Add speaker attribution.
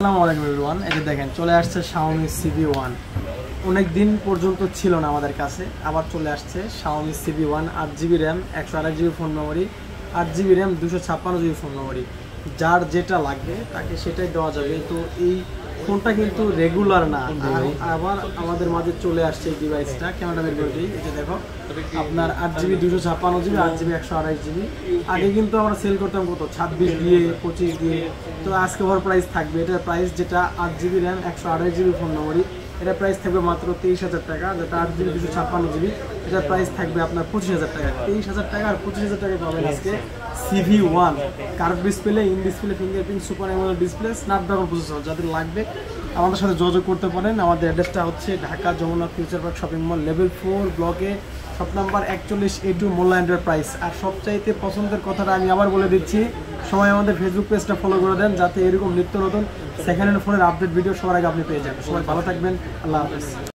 Speaker 1: আসসালামু আলাইকুম এভরিওয়ান। এই যে দেখেন চলে আসছে Xiaomi CV1। অনেক দিন পর্যন্ত ছিল না আমাদের কাছে, আবার চলে আসছে Xiaomi CV1। 8GB RAM, 128GB phone memory, 8GB RAM, 256GB phone memory. যার যেটা লাগবে তাকে সেটাই দেওয়া যাবে। তো এই ফোনটা কিন্তু রেগুলার না, আবার আমাদের মাঝে চলে আসছে এই ডিভাইসটা। ক্যামেরা বের করে দিই, এই যে দেখো আপনার 8GB, 256GB, 8GB, 128GB। আগে কিন্তু আমরা সেল করতাম কত 26 দিয়ে, 25 দিয়ে। তো আজকে ওভার প্রাইস থাকবে। এটার প্রাইস যেটা 8GB RAM, 128GB phone memory, এটার প্রাইস থাকবে মাত্র 23,000 টাকা। যেটা 8GB, 256GB, এটার প্রাইস থাকবে আপনার 25,000 টাকা। 23,000 টাকা আর 25,000 টাকা পাবেন আজকে CV1। Curve display, in display fingerprint, super AMOLED display, Snapdragon processor. যাদের লাগবে আমাদের সাথে যোগাযোগ করতে পারেন। আমাদের অ্যাড্রেসটা হচ্ছে Dhaka Jamuna Future Park shopping mall, level 4, ব্লকে, shop number 41A2, Mollah enterprise. আর সবচাইতে পছন্দের কথাটা আমি আবার বলে দিচ্ছি, সবাই আমাদের ফেসবুক পেজটা ফলো করে দেন, যাতে এরকম নিত্য নতুন সেকেন্ড হ্যান্ড ফোনের আপডেট ভিডিও সবার আগে আপনি পেয়ে যান। সবাই ভালো থাকবেন, আল্লাহ হাফেজ।